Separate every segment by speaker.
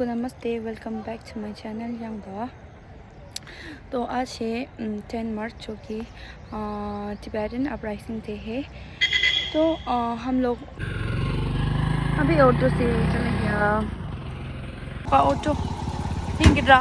Speaker 1: सबको नमस्ते, welcome back to my channel young boy. तो आज है 10 मार्च जो कि टिबेटन अपराइजिंग डे है। तो हम लोग अभी ऑटो से चले गया ऑटो हिंगिद्रा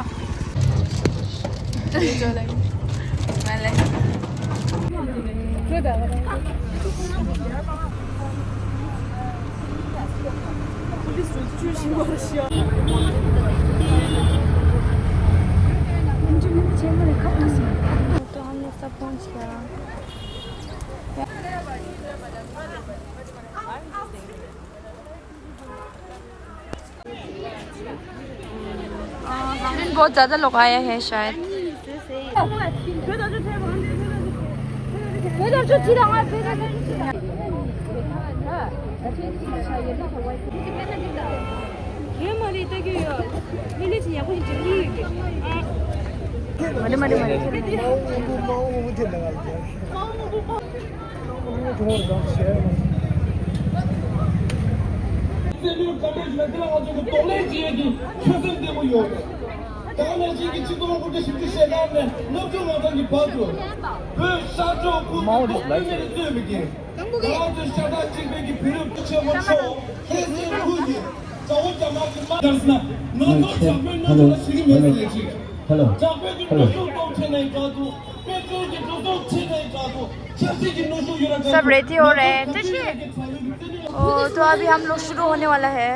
Speaker 1: तो हम लोग सब पहुंच गया। बहुत ज़्यादा लोग आए हैं शायद। सब रेडी हो रहे हैं तो अभी हम लोग शुरू होने वाला है।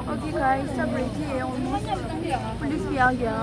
Speaker 1: ओके गाइस, सब रेडी है। पुलिस भी आ गया।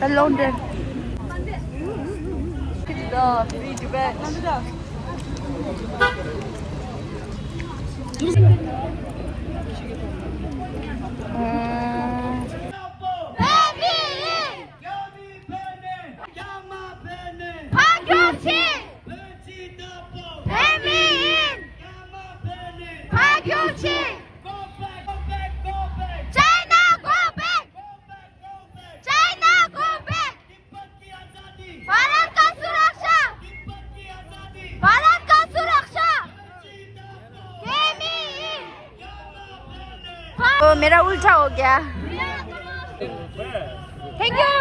Speaker 1: Hello there. तो मेरा उल्टा हो गया। Thank you.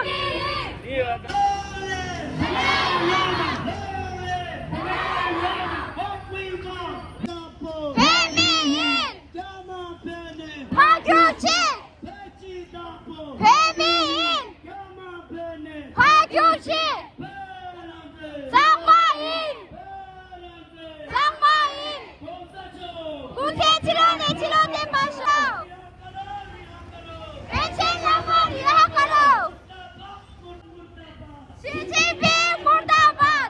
Speaker 1: CCP मुर्दाबाद।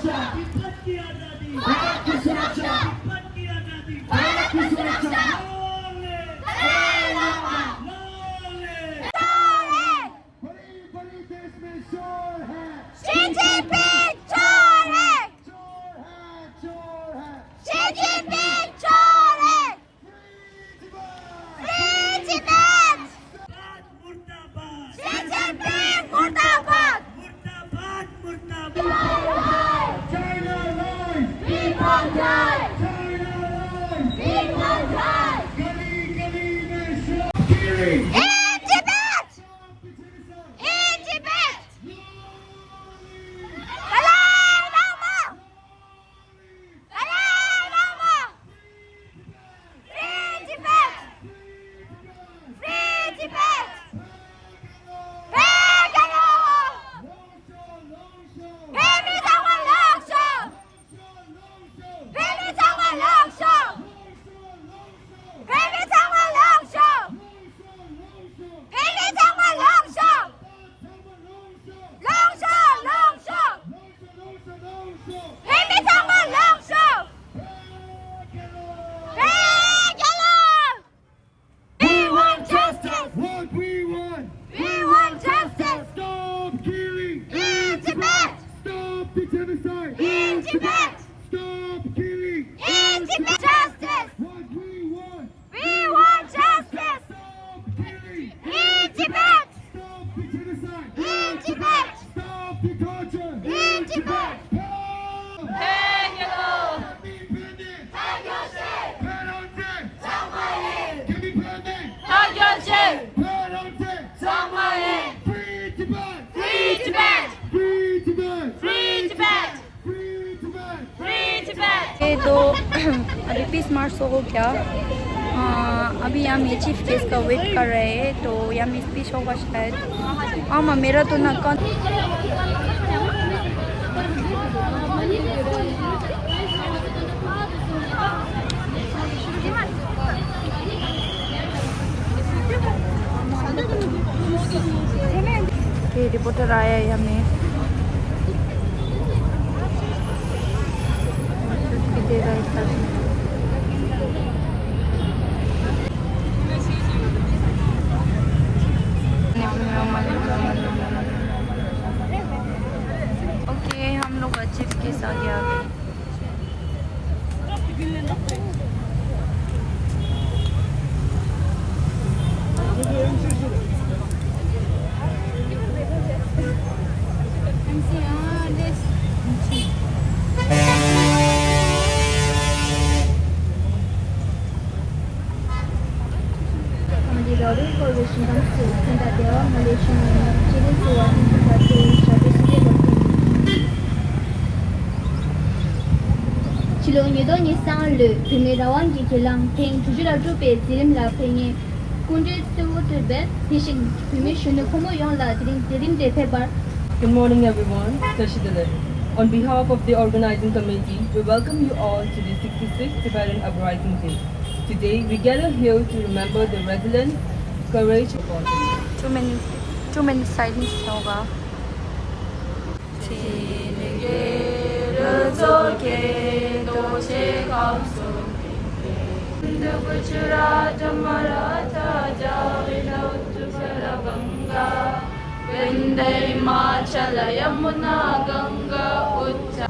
Speaker 1: ये तो अभी 20 मार्च हो गया। अभी यहाँ में चीफ गेस्ट का वेट कर रहे हैं, तो यहाँ में स्पीच होगा शायद। हाँ मेरा तो ना कौन रिपोर्टर आया है हमें दे रहा है। ओके हम लोग चीफ के साथ आ गए।
Speaker 2: Chilong yedo ni sang le pime rawang ji kelang teng tujula jupe zilim la penye kunje sewo tebe tishing pime shune komo yang la dirim de febar.
Speaker 3: Good morning everyone, Tashidale. On behalf of the organizing committee, we welcome you all to the 66th Tibetan Uprising Day. Today we gather here to remember the resilience, courage of all.
Speaker 1: 2 minutes silence होगा। Vande Machala Yamuna Ganga Ucha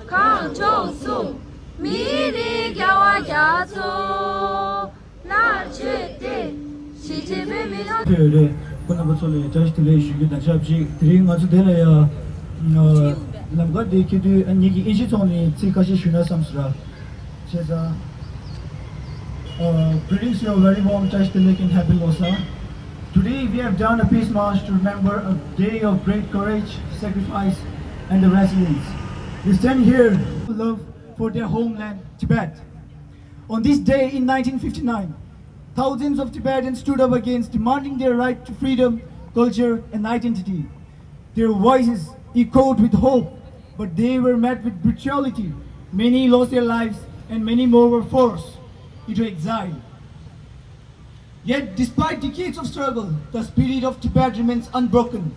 Speaker 1: Kang Chong Sung Miri Gyawa Gyatso La Chete Shijibe Mino
Speaker 4: 네, 그나버서래 자식들의 시기다 잡지 드링 아주 되려야 남가 데키도 아니기 인지존이 지까지 쉬나 삼스라 제가 greetings to a very warm 자식들의 in happy losa. Today we have done a peace march to remember a day of great courage, sacrifice and the resilience. We stand here with love for their homeland, Tibet. On this day in 1959, thousands of Tibetans stood up against demanding their right to freedom, culture and identity. Their voices echoed with hope, but they were met with brutality. Many lost their lives and many more were forced into exile. Yet, despite decades of struggle, the spirit of Tibet remains unbroken.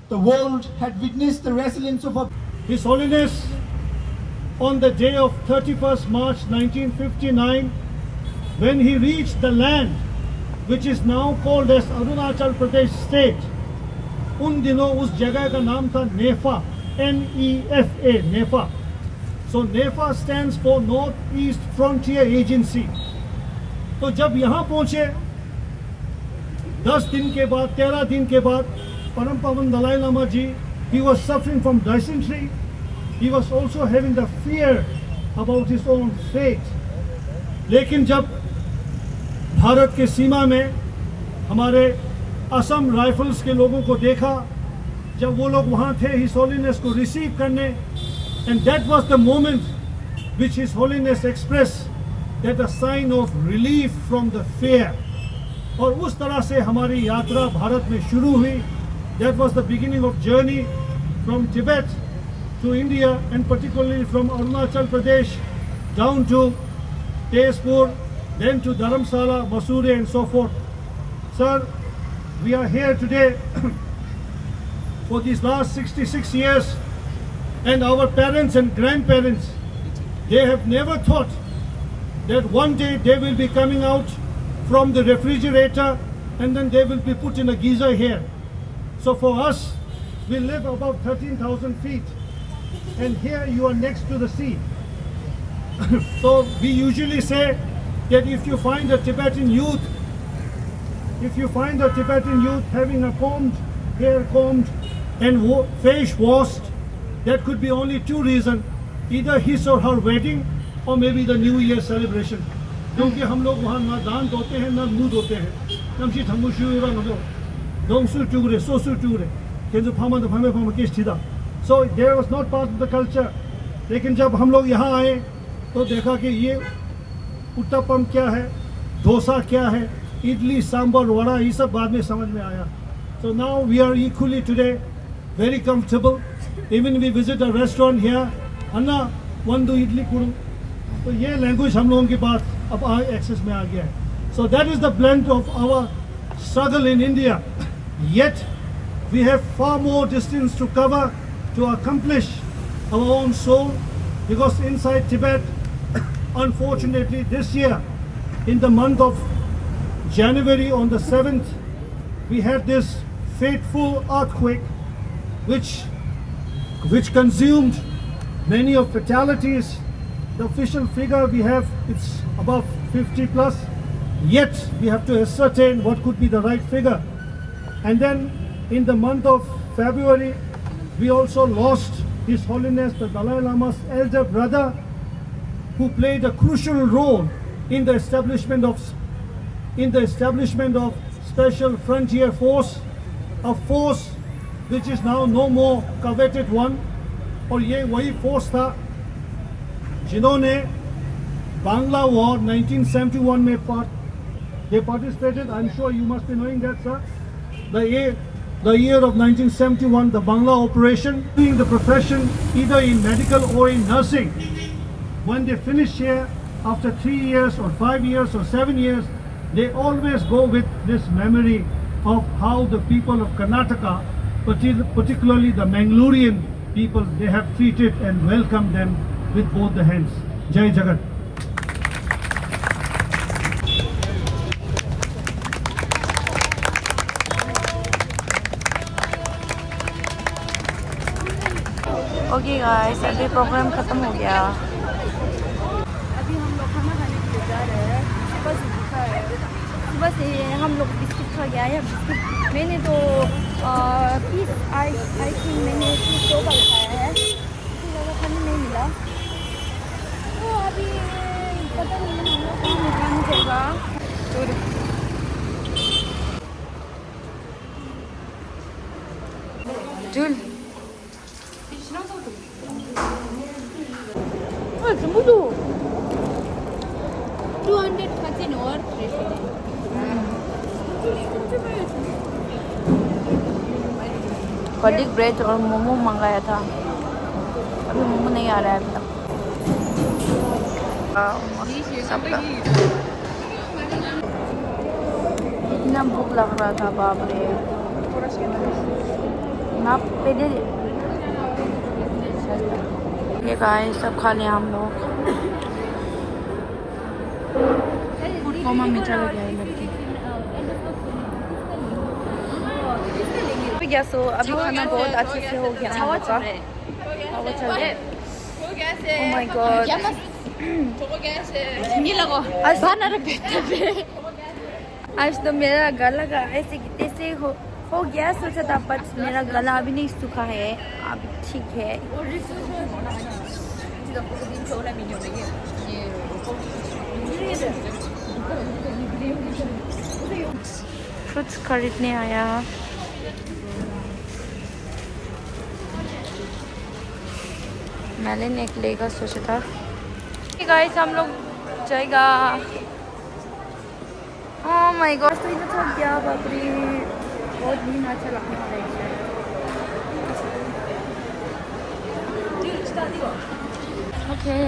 Speaker 4: The world had witnessed the resilience of
Speaker 5: His Holiness, on the day of 31st March 1959, when he reached the land which is now called as Arunachal Pradesh state, उन दिनों उस जगह का नाम था नेफा, NEFA, NEFA. So NEFA stands for North East Frontier Agency. तो जब यहाँ पहुँचे 10 दिन के बाद, 13 दिन के बाद, परम पावन दलाई लामा जी, he was suffering from dysentery. He was also having the fear about his own fate. लेकिन जब भारत के सीमा में हमारे असम राइफल्स के लोगों को देखा, जब वो लोग वहाँ थे His Holiness को रिसीव करने, and that was the moment which His Holiness expressed that a sign of relief from the fear. और उस तरह से हमारी यात्रा भारत में शुरू हुई. That was the beginning of journey from Tibet to India, and particularly from Arunachal Pradesh down to Tezpur, then to Dharamsala, Mussoorie and so forth. Sir, we are here today for these last 66 years, and our parents and grandparents, they have never thought that one day they will be coming out from the refrigerator and then they will be put in a geyser here. So for us, we live above 13,000 feet, and here you are next to the sea. So we usually say that if you find a Tibetan youth, having a combed, hair combed and face washed, that could be only two reasons: either his or her wedding or maybe the New Year celebration. क्योंकि हम लोग वहाँ ना दान धोते हैं ना मुँह धोते हैं. नमशी ठम्मुशुरा नमो दोंगसु चुगरे सोसु चुगरे केंद्र फामा तो फामे फामा किस थी दा. So there was not part of the culture. लेकिन जब हम लोग यहाँ आए तो देखा कि ये उत्तपम क्या है, डोसा क्या है, इडली सांभर वड़ा, ये सब बाद में समझ में आया. So now we are equally today very comfortable. Even we visit a restaurant here, Anna one do idli kuru. तो ये लैंग्वेज हम लोगों के पास अब एक्सेस में आ गया है. So that is the blend of our struggle in India. Yet we have far more distance to cover to accomplish our own soul, because inside Tibet, unfortunately this year, in the month of January on the 7th, we had this fateful earthquake which consumed many of fatalities. The official figure we have, it's above 50 plus, yet we have to ascertain what could be the right figure. And then in the month of February, we also lost His Holiness the Dalai Lama's elder brother, who played a crucial role in the establishment of Special Frontier Force, a force which is now no more coveted one. और ये वही force था जिन्होंने Bangla war 1971 में they participated. I'm sure you must be knowing that, sir. The year of 1971, the Bangla operation, doing the profession either in medical or in nursing. When they finish here after 3 years or 5 years or 7 years, they always go with this memory of how the people of Karnataka, particularly the Mangalorean people, they have treated and welcomed them with both the hands. Jai Jagat.
Speaker 1: Okay guys, अभी programme ख़त्म हो गया. अभी हम लोग खाना खाने के लिए जा रहे हैं. सुबह से हम लोग बिस्किट खा गया है. बिस्किट मैंने तो पीस आई थिंक मैंने पीस 2 बार खाया है. इससे ज़्यादा खाने नहीं मिला. तो अभी पता नहीं हम लोग कहाँ मिलेगा. Jul. 아, 전부도
Speaker 2: 213 और
Speaker 1: garlic bread और मोमो मंगाया था. अभी मोमो नहीं आ रहा है अभी तक. सबका इतना भूख लग रहा था, बाप रे। ना पहले ये गाइस सब खा लिया हम लोग। फूड कोमा में चला गया ये लड़की। गया सो अभी खाना बहुत अच्छे से हो गया हम लोग का। हवा चल रहा है। Oh my god। आज तो मेरा गला का ऐसे तैसे हो गया, सोचा था बट मेरा गला अभी नहीं सूखा है, अभी ठीक है। फ्रूट्स खरीदने आया। मैंने एक लेगा सोचा था। गाइस हम लोग जाएगा। ओह माय गॉड, तो इधर थक गया, बाप रे। बहुत नींद अच्छा लगने वाला है। ओके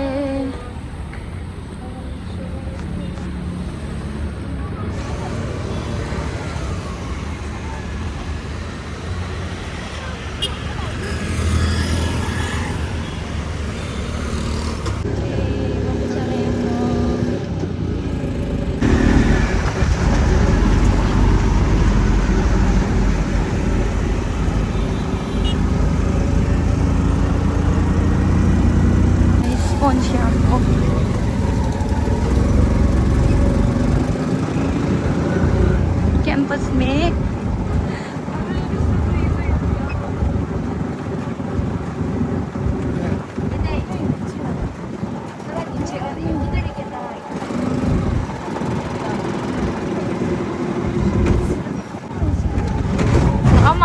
Speaker 1: कैंपस में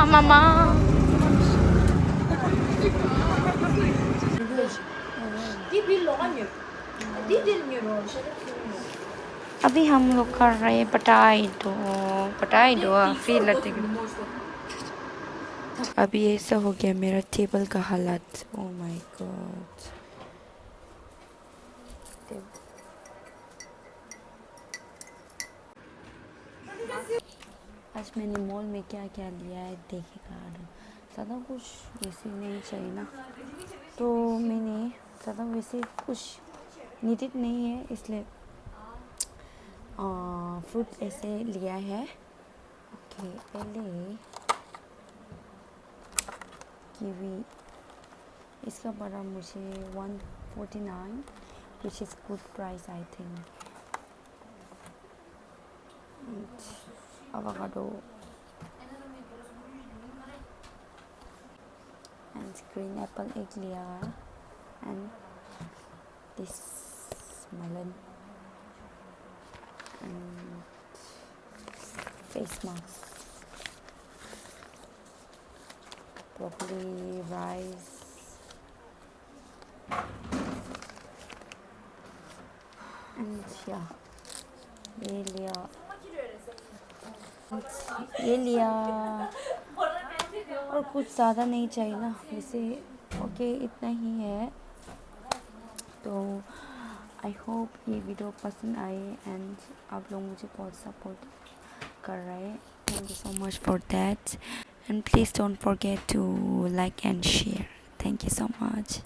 Speaker 1: मामा अभी हम लोग कर रहे हैं पटाई दो फिर लड़ते। अभी ऐसा हो गया मेरा टेबल का हालत। Oh my God. आज मैंने मॉल में क्या क्या लिया है देखेगा। ज़्यादा कुछ वैसे नहीं चाहिए ना, तो मैंने ज़्यादा वैसे कुछ नीडेड नहीं है, इसलिए फ्रूट ऐसे लिया है। ओके, पहले कीवी, इसका पड़ा मुझे 149, which is good price I think। avocado and green apple एक लिया, and this melon and face mask, broccoli, rice and yeah, ये लिया और कुछ ज़्यादा नहीं चाहिए ना वैसे। ओके, इतना ही है। तो आई होप ये वीडियो पसंद आए एंड आप लोग मुझे बहुत सपोर्ट कर रहे हैं। Thank you so much for that and please don't forget to like and share. Thank you so much.